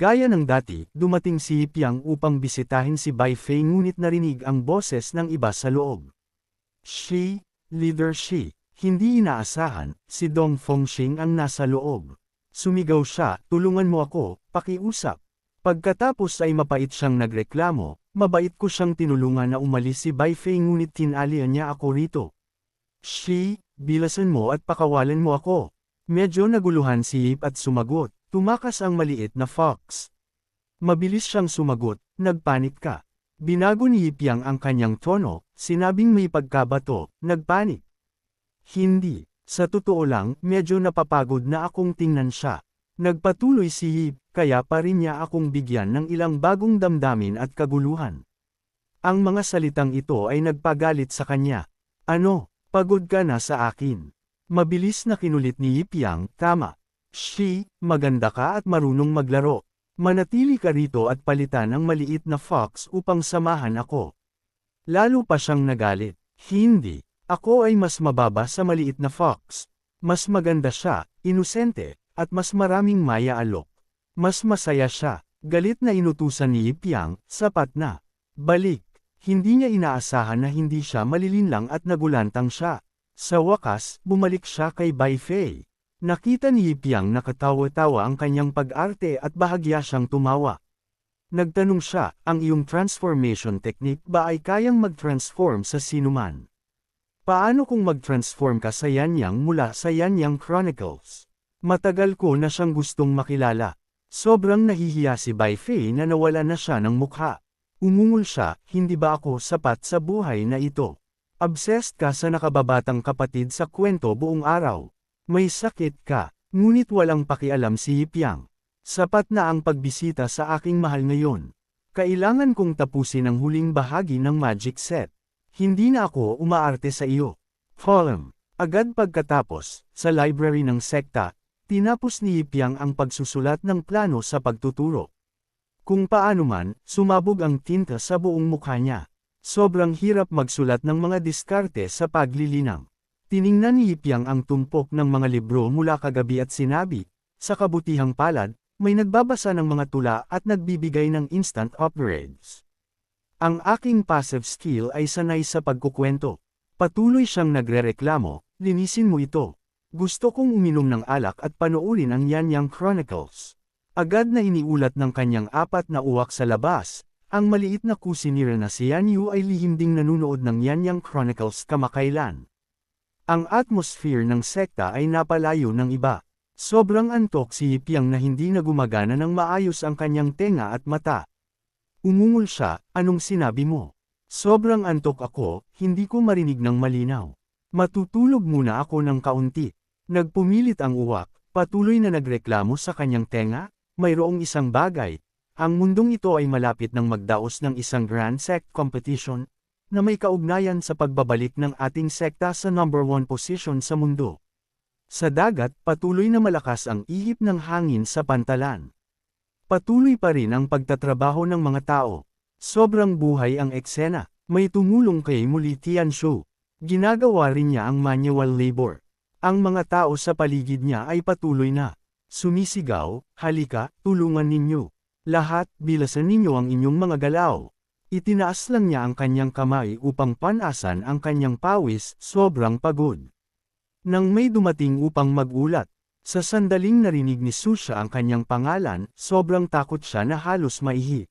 Gaya ng dati, dumating si Piang upang bisitahin si Bai Fei ngunit narinig ang boses ng iba sa loob. Leader Shi. Hindi inaasahan, si Dong Fengxing ang nasa loob. Sumigaw siya, tulungan mo ako, pakiusap. Pagkatapos ay mapait siyang nagreklamo, mabait ko siyang tinulungan na umalis si Bai Fei ngunit tinalian niya ako rito. Bilasan mo at pakawalan mo ako. Medyo naguluhan si Yip at sumagot, tumakas ang maliit na fox. Mabilis siyang sumagot, nagpanik ka. Binago ni Yip Yang ang kanyang tono, sinabing may pagkabato, nagpanik. Hindi, sa totoo lang, medyo napapagod na akong tingnan siya. Nagpatuloy si Yip, kaya pa rin niya akong bigyan ng ilang bagong damdamin at kaguluhan. Ang mga salitang ito ay nagpagalit sa kanya. Ano, pagod ka na sa akin? Mabilis na kinulit ni Yip Yang, tama. Maganda ka at marunong maglaro. Manatili ka rito at palitan ang maliit na fox upang samahan ako. Lalo pa siyang nagalit. Hindi. Ako ay mas mababa sa maliit na fox. Mas maganda siya, inosente, at mas maraming maya-alok. Mas masaya siya. Galit na inutusan ni Yip Yang, sapat na. Balik. Hindi niya inaasahan na hindi siya malilinlang at nagulantang siya. Sa wakas, bumalik siya kay Bai Fei. Nakita ni Yip Yang na katawa-tawa ang kanyang pag-arte at bahagya siyang tumawa. Nagtanong siya, ang iyong transformation technique ba ay kayang mag-transform sa sinuman? Paano kung mag-transform ka sa Yanyang mula sa Yanyang Chronicles? Matagal ko na siyang gustong makilala. Sobrang nahihiya si Bai Fei na nawala na siya ng mukha. Umungol siya, hindi ba ako sapat sa buhay na ito? Obsessed ka sa nakababatang kapatid sa kwento buong araw. May sakit ka, ngunit walang pakialam si Yip Yang. Sapat na ang pagbisita sa aking mahal ngayon. Kailangan kong tapusin ang huling bahagi ng magic set. Hindi na ako umaarte sa iyo. Column. Agad pagkatapos, sa library ng sekta, tinapos ni Yip Yang ang pagsusulat ng plano sa pagtuturo. Kung paano man, sumabog ang tinta sa buong mukha niya. Sobrang hirap magsulat ng mga diskarte sa paglilinang. Tiningnan ni Yip Yang ang tumpok ng mga libro mula kagabi at sinabi, sa kabutihang palad, may nagbabasa ng mga tula at nagbibigay ng instant upgrades. Ang aking passive skill ay sanay sa pagkukwento. Patuloy siyang nagrereklamo, linisin mo ito. Gusto kong uminom ng alak at panoorin ang Yanyang Chronicles. Agad na iniulat ng kanyang apat na uwak sa labas, ang maliit na kusinira na si Yan Yu ay lihim ding nanunood ng Yanyang Chronicles kamakailan. Ang atmosphere ng sekta ay napalayo ng iba. Sobrang antok si Yip Yang na hindi na gumagana ng maayos ang kanyang tenga at mata. Umungol siya, anong sinabi mo? Sobrang antok ako, hindi ko marinig ng malinaw. Matutulog muna ako ng kaunti. Nagpumilit ang uwak, patuloy na nagreklamo sa kanyang tenga, mayroong isang bagay. Ang mundong ito ay malapit ng magdaos ng isang Grand Sect competition, na may kaugnayan sa pagbabalik ng ating sekta sa number 1 position sa mundo. Sa dagat, patuloy na malakas ang ihip ng hangin sa pantalan. Patuloy pa rin ang pagtatrabaho ng mga tao. Sobrang buhay ang eksena. May tumulong kay Muli Tianshu. Ginagawa rin niya ang manual labor. Ang mga tao sa paligid niya ay patuloy na sumisigaw, halika, tulungan ninyo. Lahat, bilasan ninyo ang inyong mga galaw. Itinaas lang niya ang kanyang kamay upang panasan ang kanyang pawis, sobrang pagod. Nang may dumating upang magulat, sa sandaling narinig ni Susha ang kanyang pangalan, sobrang takot siya na halos maihi.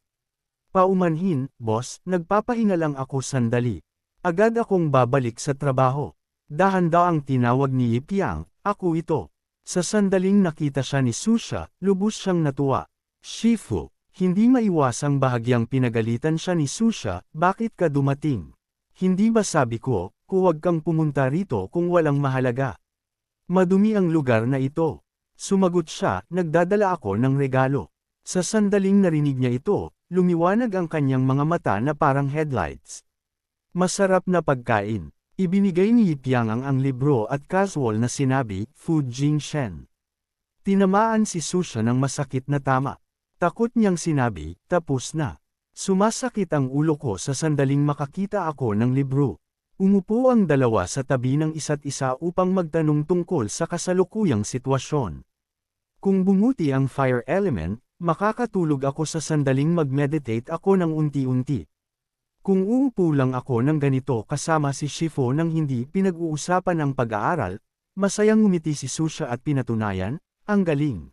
Paumanhin, boss, nagpapahinga lang ako sandali. Agad akong babalik sa trabaho. Dahan-daang tinawag ni Yip Yang, ako ito. Sa sandaling nakita siya ni Susha, lubos siyang natuwa. Shifu, hindi maiwasang bahagyang pinagalitan siya ni Susha, bakit ka dumating? Hindi ba sabi ko, huwag kang pumunta rito kung walang mahalaga? Madumi ang lugar na ito. Sumagot siya, nagdadala ako ng regalo. Sa sandaling narinig niya ito, lumiwanag ang kanyang mga mata na parang headlights. Masarap na pagkain. Ibinigay ni Yip Yang ang libro at casual na sinabi, Fu Jingshen. Tinamaan si Susha ng masakit na tama. Takot niyang sinabi, tapos na. Sumasakit ang ulo ko sa sandaling makakita ako ng libro. Umupo ang dalawa sa tabi ng isa't isa upang magtanong tungkol sa kasalukuyang sitwasyon. Kung bumuti ang fire element, Makakatulog ako sa sandaling mag-meditate ako ng unti-unti. Kung uupo lang ako ng ganito kasama si Shifu nang hindi pinag-uusapan ang pag-aaral, masayang ngumiti si Susha at pinatunayan, ang galing.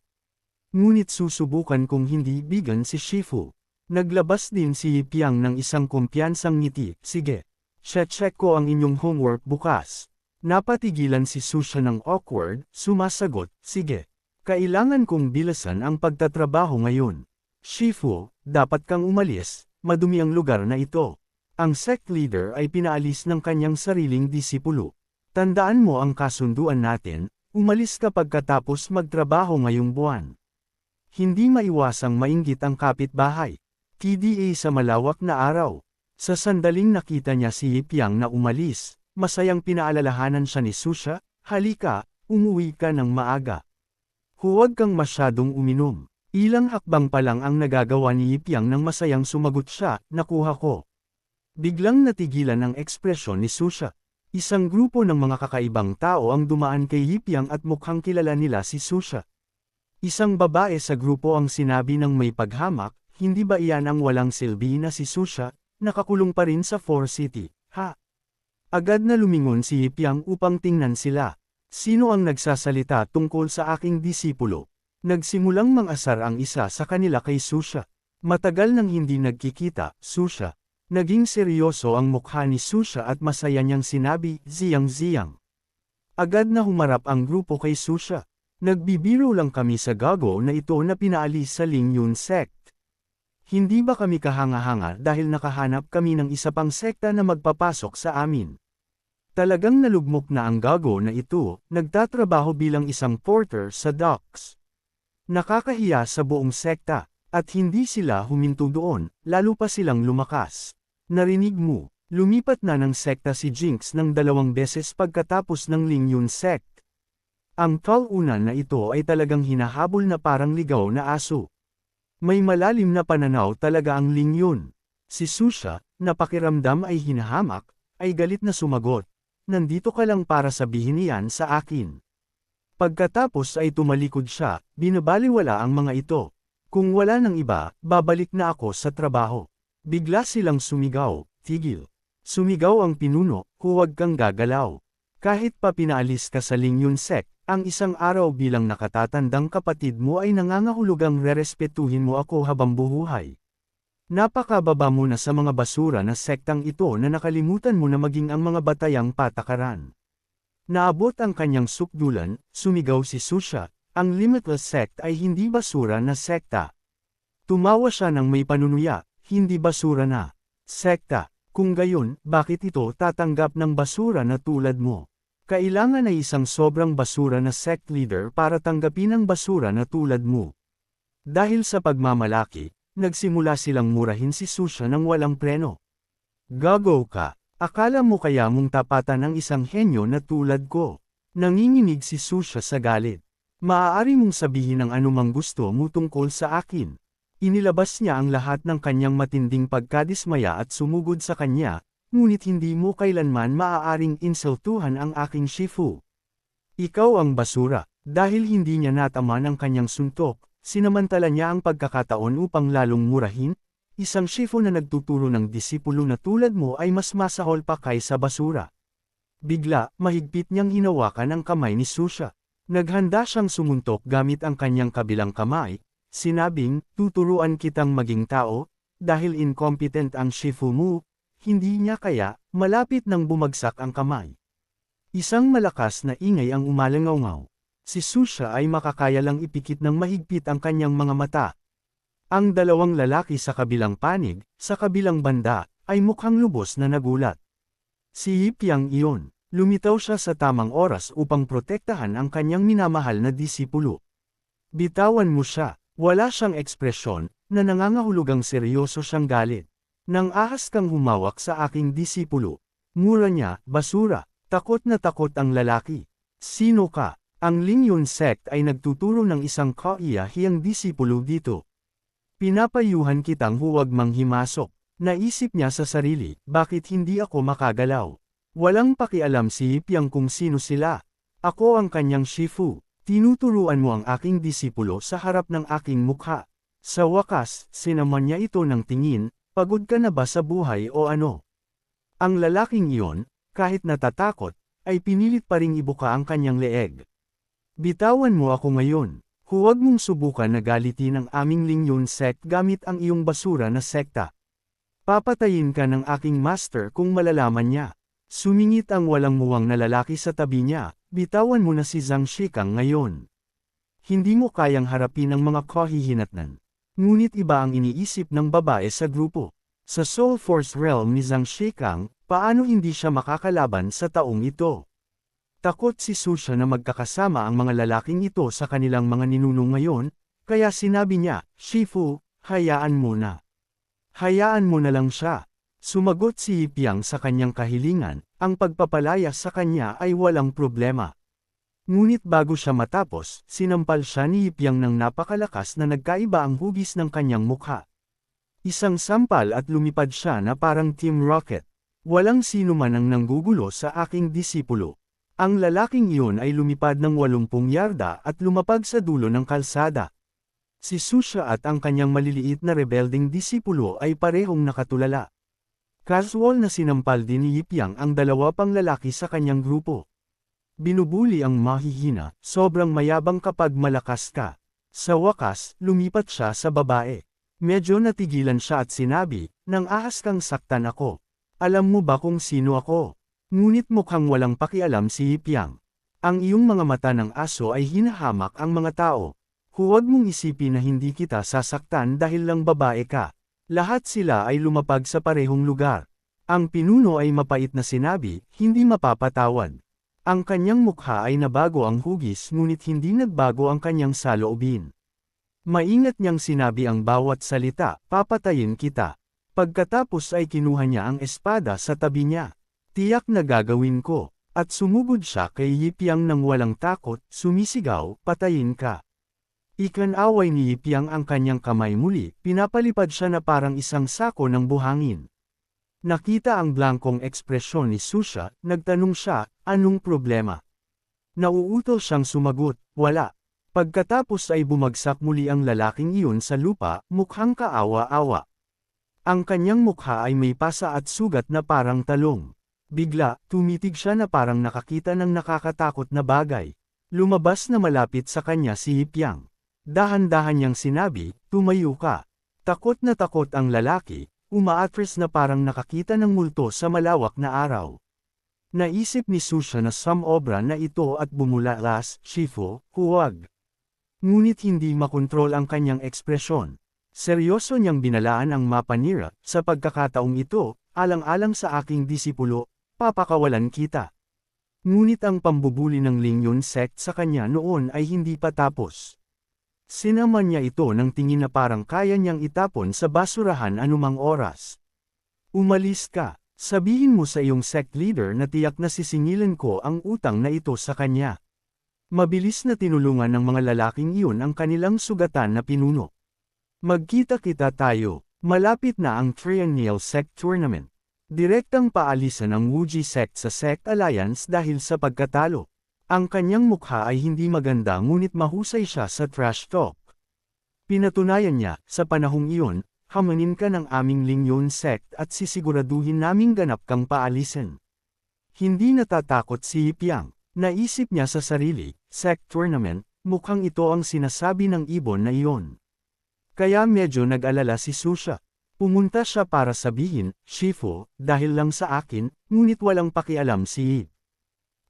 Ngunit susubukan kong hindi bigan si Shifu. Naglabas din si Yipiang ng isang kumpiyansang ngiti, sige. Check ko ang inyong homework bukas. Napatigilan si Susha ng awkward, sumasagot, sige. Kailangan kong bilasan ang pagtatrabaho ngayon. Shifu, dapat kang umalis, madumi ang lugar na ito. Ang sect leader ay pinaalis ng kanyang sariling disipulo. Tandaan mo ang kasunduan natin, umalis ka pagkatapos magtrabaho ngayong buwan. Hindi maiwasang mainggit ang kapitbahay. TDA sa malawak na araw. Sa sandaling nakita niya si Yipiang na umalis, masayang pinaalalahanan siya ni Susha, halika, umuwi ka ng maaga. Huwag kang masyadong uminom. Ilang hakbang pa lang ang nagagawa ni Yipiang nang masayang sumagot siya, nakuha ko. Biglang natigilan ang ekspresyon ni Susha. Isang grupo ng mga kakaibang tao ang dumaan kay Yipiang at mukhang kilala nila si Susha. Isang babae sa grupo ang sinabi ng may paghamak, hindi ba iyan ang walang silbi na si Susha, nakakulong pa rin sa Four City, ha? Agad na lumingon si Yipiang upang tingnan sila. Sino ang nagsasalita tungkol sa aking disipulo? Nagsimulang mang-asar ang isa sa kanila kay Susha. Matagal nang hindi nagkikita, Susha. Naging seryoso ang mukha ni Susha at masaya niyang sinabi, ziyang-ziyang. Agad na humarap ang grupo kay Susha. Nagbibiro lang kami sa gago na ito na pinaalis sa Lingyun sect. Hindi ba kami kahanga-hanga dahil nakahanap kami ng isa pang sekta na magpapasok sa amin? Talagang nalugmok na ang gago na ito, nagtatrabaho bilang isang porter sa docks. Nakakahiya sa buong sekta, at hindi sila huminto doon, lalo pa silang lumakas. Narinig mo, lumipat na ng sekta si Jinx ng 2 beses pagkatapos ng Lingyun sect. Ang talunan na ito ay talagang hinahabol na parang ligaw na aso. May malalim na pananaw talaga ang Lingyun. Si Susha, na pakiramdam ay hinahamak, ay galit na sumagot. Nandito ka lang para sabihin niyan sa akin. Pagkatapos ay tumalikod siya, binabaliwala ang mga ito. Kung wala nang iba, babalik na ako sa trabaho. Bigla silang sumigaw, tigil. Sumigaw ang pinuno, huwag kang gagalaw. Kahit pa pinaalis ka sa Lingyun sect, ang isang araw bilang nakatatandang kapatid mo ay nangangahulugang rerespetuhin mo ako habang buhay. Napakababa mo na sa mga basura na sektang ito na nakalimutan mo na maging ang mga batayang patakaran. Naabot ang kanyang sukdulan, sumigaw si Susha, ang Limitless sect ay hindi basura na sekta. Tumawa siya ng may panunuya, hindi basura na sekta. Kung gayon, bakit ito tatanggap ng basura na tulad mo? Kailangan ay isang sobrang basura na sect leader para tanggapin ang basura na tulad mo. Dahil sa pagmamalaki, nagsimula silang murahin si Susha ng walang preno. Gago ka, akala mo kaya mong tapatan ang isang henyo na tulad ko? Nanginginig si Susha sa galit. Maaari mong sabihin ang anumang gusto mo tungkol sa akin. Inilabas niya ang lahat ng kanyang matinding pagkadismaya at sumugod sa kanya, ngunit hindi mo kailanman maaaring insultuhan ang aking Shifu. Ikaw ang basura, dahil hindi niya nataman ang kanyang suntok. Sinamantala niya ang pagkakataon upang lalong murahin, isang Shifu na nagtuturo ng disipulo na tulad mo ay mas masahol pa kaysa basura. Bigla, mahigpit niyang hinawakan ang kamay ni Susha. Naghanda siyang sumuntok gamit ang kanyang kabilang kamay, sinabing, tuturuan kitang maging tao, dahil incompetent ang Shifu mo, hindi niya kaya, malapit nang bumagsak ang kamay. Isang malakas na ingay ang umalangaw-ngaw. Si Susha ay makakaya lang ipikit ng mahigpit ang kanyang mga mata. Ang dalawang lalaki sa kabilang panig, sa kabilang banda, ay mukhang lubos na nagulat. Si Yipiang iyon, lumitaw siya sa tamang oras upang protektahan ang kanyang minamahal na disipulo. Bitawan mo siya, wala siyang ekspresyon, na nangangahulugang seryoso siyang galit. Nang ahas kang humawak sa aking disipulo. Mura niya, basura, takot na takot ang lalaki. Sino ka? Ang Lingyun sect ay nagtuturo ng isang kaiyahiyang disipulo dito. Pinapayuhan kitang huwag manghimasok. Naisip niya sa sarili, bakit hindi ako makagalaw? Walang pakialam si Yipiang kung sino sila. Ako ang kanyang Shifu. Tinuturuan mo ang aking disipulo sa harap ng aking mukha. Sa wakas, sinaman niya ito ng tingin, pagod ka na ba sa buhay o ano? Ang lalaking iyon, kahit natatakot, ay pinilit pa ring ibuka ang kanyang leeg. Bitawan mo ako ngayon. Huwag mong subukan na galitin ang aming Lingyun sect gamit ang iyong basura na sekta. Papatayin ka ng aking master kung malalaman niya. Sumingit ang walang muwang na lalaki sa tabi niya, bitawan mo na si Zhang Shikang ngayon. Hindi mo kayang harapin ang mga kahihinatnan. Ngunit iba ang iniisip ng babae sa grupo. Sa Soul Force realm ni Zhang Shikang, paano hindi siya makakalaban sa taong ito? Takot si Susha na magkakasama ang mga lalaking ito sa kanilang mga ninuno ngayon, kaya sinabi niya, Shifu, hayaan mo na. Hayaan mo na lang siya. Sumagot si Yipiang sa kanyang kahilingan, ang pagpapalaya sa kanya ay walang problema. Ngunit bago siya matapos, sinampal siya ni Yipiang ng napakalakas na nagkaiba ang hugis ng kanyang mukha. Isang sampal at lumipad siya na parang Team Rocket. Walang sino man ang nanggugulo sa aking disipulo. Ang lalaking iyon ay lumipad ng 80 yarda at lumapag sa dulo ng kalsada. Si Susha at ang kanyang maliliit na rebelding disipulo ay parehong nakatulala. Casual na sinampal din ni Yipiang ang dalawa pang lalaki sa kanyang grupo. Binubuli ang mahihina, sobrang mayabang kapag malakas ka. Sa wakas, lumipat siya sa babae. Medyo natigilan siya at sinabi, nang ahas kang saktan ako. Alam mo ba kung sino ako? Ngunit mukhang walang pakialam si Yipiang. Ang iyong mga mata ng aso ay hinahamak ang mga tao. Huwag mong isipin na hindi kita sasaktan dahil lang babae ka. Lahat sila ay lumapag sa parehong lugar. Ang pinuno ay mapait na sinabi, hindi mapapatawad. Ang kanyang mukha ay nabago ang hugis ngunit hindi nagbago ang kanyang saloobin. Maingat niyang sinabi ang bawat salita, papatayin kita. Pagkatapos ay kinuha niya ang espada sa tabi niya. Tiyak na gagawin ko, at sumugod siya kay Yipiang nang walang takot, sumisigaw, patayin ka. Ikanaway ni Yipiang ang kanyang kamay muli, pinapalipad siya na parang isang sako ng buhangin. Nakita ang blankong ekspresyon ni Susha, nagtanong siya, anong problema? Nauuto siyang sumagot, wala. Pagkatapos ay bumagsak muli ang lalaking iyon sa lupa, mukhang kaawa-awa. Ang kanyang mukha ay may pasa at sugat na parang talong. Bigla, tumitig siya na parang nakakita ng nakakatakot na bagay. Lumabas na malapit sa kanya si Yipiang. Dahan-dahan niyang sinabi, tumayo ka. Takot na takot ang lalaki, umaatras na parang nakakita ng multo sa malawak na araw. Naisip ni Susha na samobra na ito at bumulalas, Shifu, huwag. Ngunit hindi makontrol ang kanyang ekspresyon. Seryoso niyang binalaan ang mapa nira, sa pagkakataong ito, alang-alang sa aking disipulo, papakawalan kita. Ngunit ang pambubuli ng Lingyun sect sa kanya noon ay hindi pa tapos. Sinama niya ito ng tingin na parang kaya niyang itapon sa basurahan anumang oras. Umalis ka, sabihin mo sa iyong sect leader na tiyak na sisingilan ko ang utang na ito sa kanya. Mabilis na tinulungan ng mga lalaking iyon ang kanilang sugatan na pinuno. Magkita-kita tayo, malapit na ang Triennial Sect Tournament. Direktang paalisan ang Wuji sect sa Sect Alliance dahil sa pagkatalo. Ang kanyang mukha ay hindi maganda ngunit mahusay siya sa trash talk. Pinatunayan niya, sa panahong iyon, hamanin ka ng aming Lingyun sect at sisiguraduhin naming ganap kang paalisin. Hindi natatakot si Yipiang. Naisip niya sa sarili, sect tournament, mukhang ito ang sinasabi ng ibon na iyon. Kaya medyo nag-alala si Susha. Pumunta siya para sabihin, Shifu, dahil lang sa akin, ngunit walang pakialam si Yi.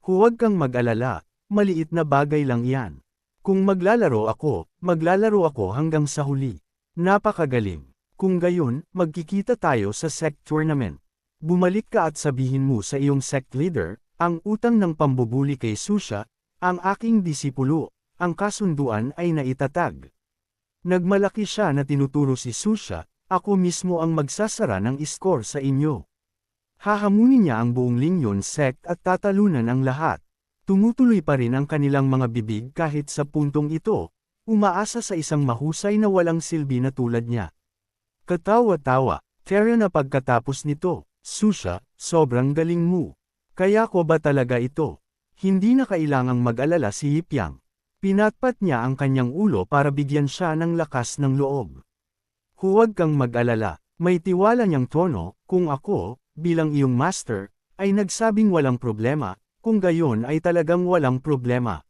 Huwag kang mag-alala, maliit na bagay lang yan. Kung maglalaro ako hanggang sa huli. Napakagaling. Kung gayon, magkikita tayo sa sect tournament. Bumalik ka at sabihin mo sa iyong sect leader, ang utang ng pambubuli kay Susha, ang aking disipulo, ang kasunduan ay naitatag. Nagmalaki siya na tinuturo si Susha, ako mismo ang magsasara ng score sa inyo. Hahamunin niya ang buong Lingyun sect at tatalunan ang lahat. Tumutuloy pa rin ang kanilang mga bibig kahit sa puntong ito, umaasa sa isang mahusay na walang silbi na tulad niya. Katawa-tawa, Terra na pagkatapos nito, Susha, sobrang galing mo. Kaya ko ba talaga ito? Hindi na kailangang mag-alala si Yipiang. Pinatpat niya ang kanyang ulo para bigyan siya ng lakas ng loob. Huwag kang mag-alala, may tiwala niyang tono, kung ako, bilang iyong master, ay nagsabing walang problema, kung gayon ay talagang walang problema.